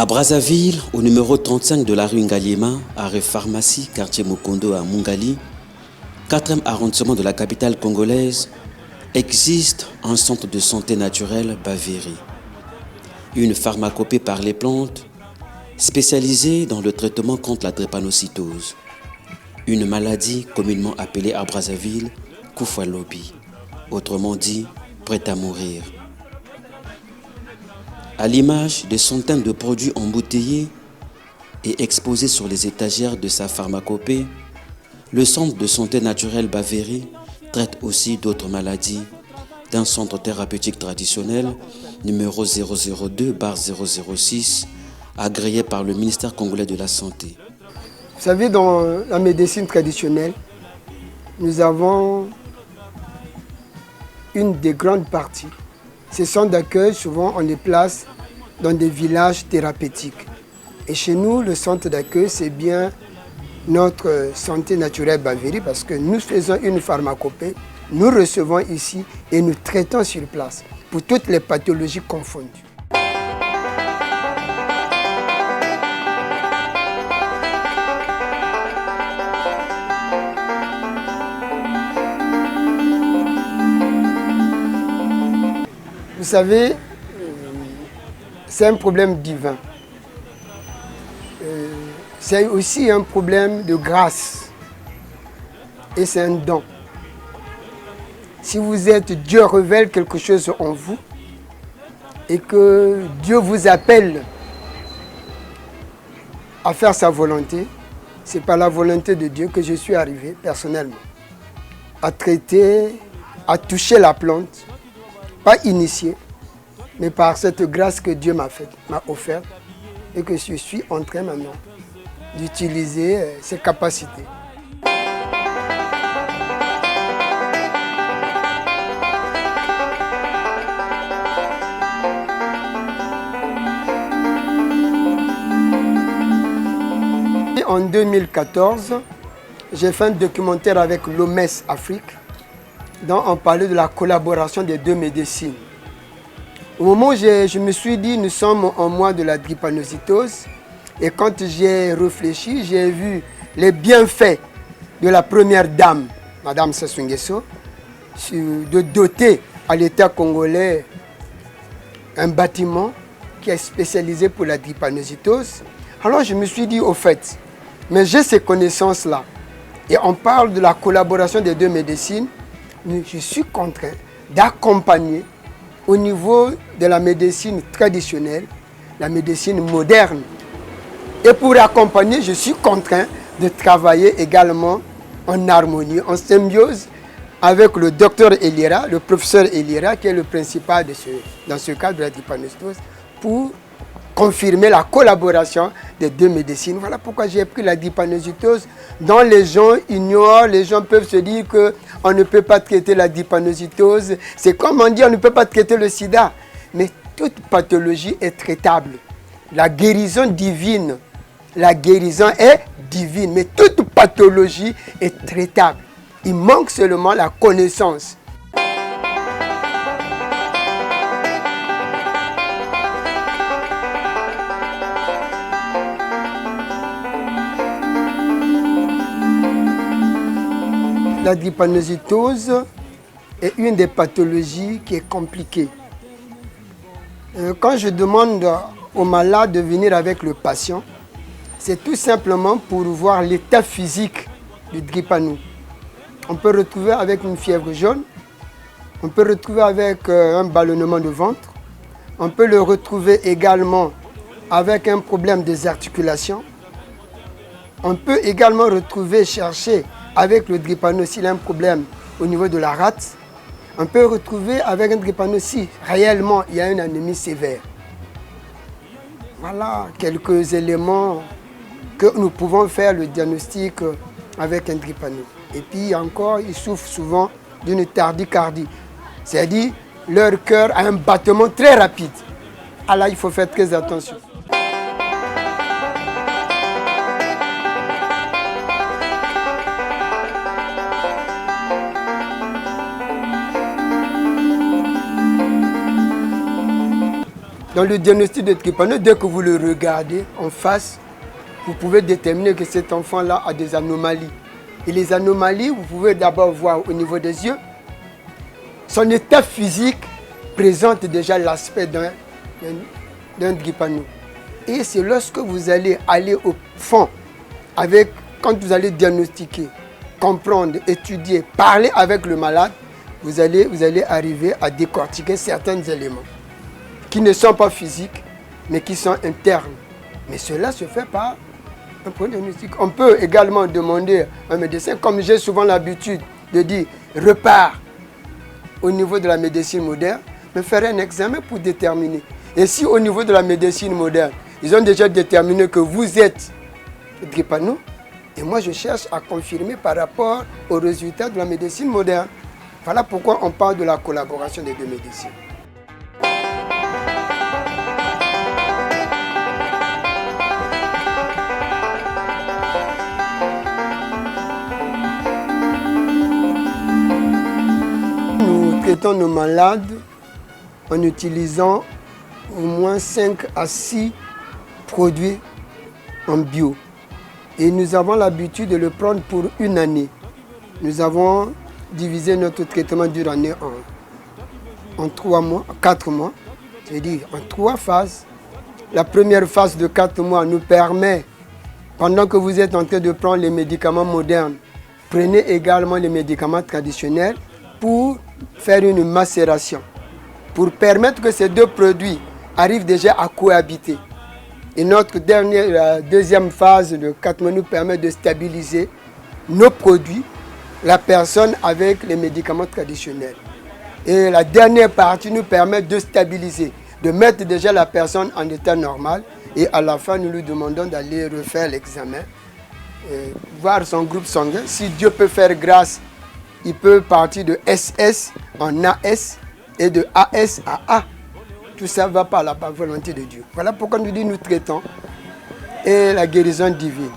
À Brazzaville, au numéro 35 de la rue Ngaliema, arrêt pharmacie, quartier Mokondo à Mungali, 4e arrondissement de la capitale congolaise, existe un centre de santé naturelle Bavéry. Une pharmacopée par les plantes spécialisée dans le traitement contre la drépanocytose, une maladie communément appelée à Brazzaville Koufalobi, autrement dit prête à mourir. À l'image des centaines de produits embouteillés et exposés sur les étagères de sa pharmacopée, le centre de santé naturelle Bavéry traite aussi d'autres maladies d'un centre thérapeutique traditionnel numéro 002/006 agréé par le ministère congolais de la Santé. Vous savez, dans la médecine traditionnelle, nous avons une des grandes parties. Ces centres d'accueil, souvent, on les place dans des villages thérapeutiques. Et chez nous, le centre d'accueil, c'est bien notre santé naturelle Bavéry parce que nous faisons une pharmacopée, nous recevons ici et nous traitons sur place pour toutes les pathologies confondues. Vous savez, c'est un problème divin. C'est aussi un problème de grâce. Et c'est un don. Si vous êtes, Dieu révèle quelque chose en vous et que Dieu vous appelle à faire sa volonté, c'est par la volonté de Dieu que je suis arrivé personnellement à traiter, à toucher la plante, pas initié, mais par cette grâce que Dieu m'a offerte et que je suis en train maintenant d'utiliser ses capacités. En 2014, j'ai fait un documentaire avec l'OMS Afrique dont on parlait de la collaboration des deux médecines. Au moment où je me suis dit, nous sommes en mois de la drépanocytose, et quand j'ai réfléchi, j'ai vu les bienfaits de la première dame, Madame Sassou Nguesso, de doter à l'État congolais un bâtiment qui est spécialisé pour la drépanocytose. Alors je me suis dit, au fait, mais j'ai ces connaissances-là, et on parle de la collaboration des deux médecines, je suis contraint d'accompagner au niveau de la médecine traditionnelle, la médecine moderne. Et pour accompagner, je suis contraint de travailler également en harmonie, en symbiose avec le docteur Eliera, le professeur Eliera, qui est le principal dans ce cadre de la drépanocytose, pour confirmer la collaboration des deux médecines. Voilà pourquoi j'ai pris la drépanocytose, dont les gens ignorent, les gens peuvent se dire qu'on ne peut pas traiter la drépanocytose. C'est comme on dit, on ne peut pas traiter le sida. Mais toute pathologie est traitable. La guérison divine, la guérison est divine, mais toute pathologie est traitable. Il manque seulement la connaissance. La drépanocytose est une des pathologies qui est compliquée. Quand je demande aux malades de venir avec le patient, c'est tout simplement pour voir l'état physique du drépano. On peut retrouver avec une fièvre jaune, on peut retrouver avec un ballonnement de ventre, on peut le retrouver également avec un problème des articulations. On peut également chercher avec le drépano s'il y a un problème au niveau de la rate. On peut retrouver avec un drépano si réellement il y a une anémie sévère. Voilà quelques éléments que nous pouvons faire le diagnostic avec un drépano. Et puis encore, ils souffrent souvent d'une tachycardie. C'est-à-dire leur cœur a un battement très rapide. Alors il faut faire très attention. Dans le diagnostic de drépano, dès que vous le regardez en face, vous pouvez déterminer que cet enfant-là a des anomalies. Et les anomalies, vous pouvez d'abord voir au niveau des yeux. Son état physique présente déjà l'aspect d'un drépano. Et c'est lorsque vous allez aller au fond, quand vous allez diagnostiquer, comprendre, étudier, parler avec le malade, vous allez arriver à décortiquer certains éléments qui ne sont pas physiques, mais qui sont internes. Mais cela se fait par un point diagnostic. On peut également demander à un médecin, comme j'ai souvent l'habitude de dire, repart au niveau de la médecine moderne, me faire un examen pour déterminer. Et si au niveau de la médecine moderne, ils ont déjà déterminé que vous êtes drépano, et moi je cherche à confirmer par rapport aux résultats de la médecine moderne. Voilà pourquoi on parle de la collaboration des deux médecines. Nous traitons nos malades en utilisant au moins 5 à 6 produits en bio. Et nous avons l'habitude de le prendre pour une année. Nous avons divisé notre traitement d'une année en 4 mois, c'est-à-dire en 3 phases. La première phase de 4 mois nous permet, pendant que vous êtes en train de prendre les médicaments modernes, prenez également les médicaments traditionnels pour faire une macération, pour permettre que ces deux produits arrivent déjà à cohabiter. Et notre deuxième phase de 4 mois nous permet de stabiliser nos produits, la personne avec les médicaments traditionnels. Et la dernière partie nous permet de stabiliser, de mettre déjà la personne en état normal. Et à la fin, nous lui demandons d'aller refaire l'examen, voir son groupe sanguin. Si Dieu peut faire grâce, il peut partir de SS en AS et de AS à A. Tout ça va par la volonté de Dieu. Voilà pourquoi nous disons nous traitons et la guérison divine.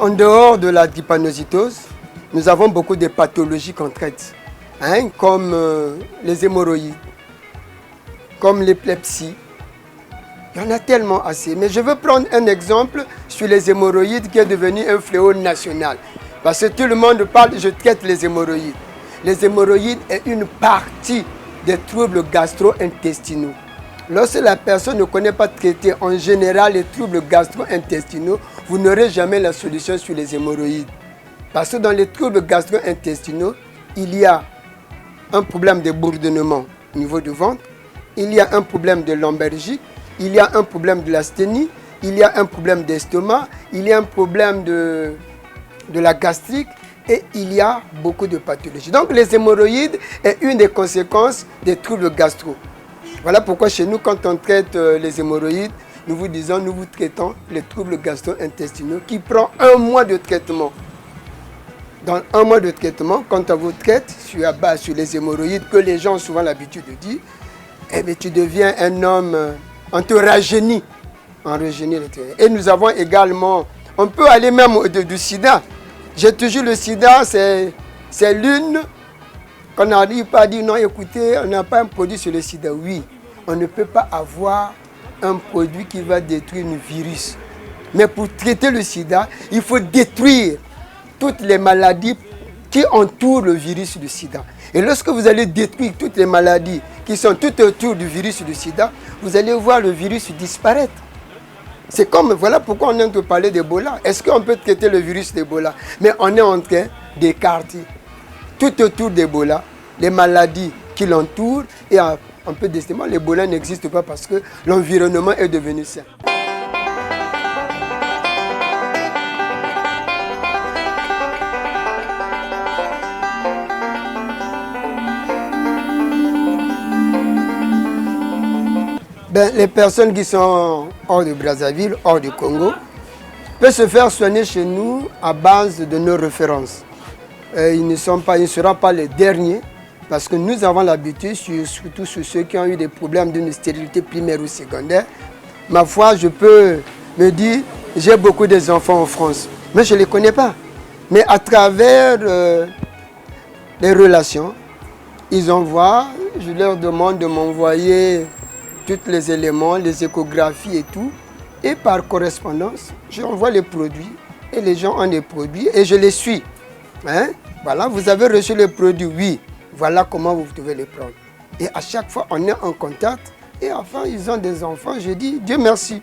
En dehors de la drépanocytose, nous avons beaucoup de pathologies qu'on traite, comme les hémorroïdes, comme l'épilepsie. Il y en a tellement assez. Mais je veux prendre un exemple sur les hémorroïdes qui est devenu un fléau national. Parce que tout le monde parle, je traite les hémorroïdes. Les hémorroïdes est une partie des troubles gastro-intestinaux. Lorsque la personne ne connaît pas traiter en général les troubles gastro-intestinaux, vous n'aurez jamais la solution sur les hémorroïdes. Parce que dans les troubles gastro-intestinaux, il y a un problème de bourdonnement au niveau du ventre, il y a un problème de lombalgie, il y a un problème de l'asthénie, il y a un problème d'estomac, il y a un problème de la gastrique et il y a beaucoup de pathologies. Donc les hémorroïdes est une des conséquences des troubles gastro. Voilà pourquoi chez nous, quand on traite les hémorroïdes, nous vous disons, nous vous traitons les troubles gastro-intestinaux qui prend 1 mois de traitement. Dans 1 mois de traitement, quand on vous traite sur les hémorroïdes, que les gens ont souvent l'habitude de dire, eh bien, tu deviens un homme, on te rajeunit. Et nous avons également, on peut aller même du sida. J'ai toujours le sida, c'est l'une qu'on n'arrive pas à dire, non, écoutez, on n'a pas un produit sur le sida. Oui, on ne peut pas avoir un produit qui va détruire un virus. Mais pour traiter le sida, il faut détruire toutes les maladies qui entourent le virus du sida. Et lorsque vous allez détruire toutes les maladies qui sont tout autour du virus du sida, vous allez voir le virus disparaître. C'est comme, voilà pourquoi on est en train de parler d'Ebola. Est-ce qu'on peut traiter le virus d'Ebola? Mais on est en train d'écarter tout autour d'Ebola les maladies qui l'entourent. Et on peut décider, l'Ebola n'existe pas parce que l'environnement est devenu sain. Les personnes qui sont hors de Brazzaville, hors du Congo, peuvent se faire soigner chez nous à base de nos références. Ils ne seront pas les derniers parce que nous avons l'habitude, surtout sur ceux qui ont eu des problèmes d'une stérilité primaire ou secondaire. Ma foi, je peux me dit, j'ai beaucoup d'enfants en France, mais je ne les connais pas. Mais à travers les relations, ils envoient, je leur demande de m'envoyer tous les éléments, les échographies et tout. Et par correspondance, j'envoie les produits et les gens ont des produits et je les suis. Hein? Voilà, vous avez reçu les produits, oui. Voilà comment vous devez les prendre. Et à chaque fois, on est en contact. Et enfin, ils ont des enfants. Je dis, Dieu merci.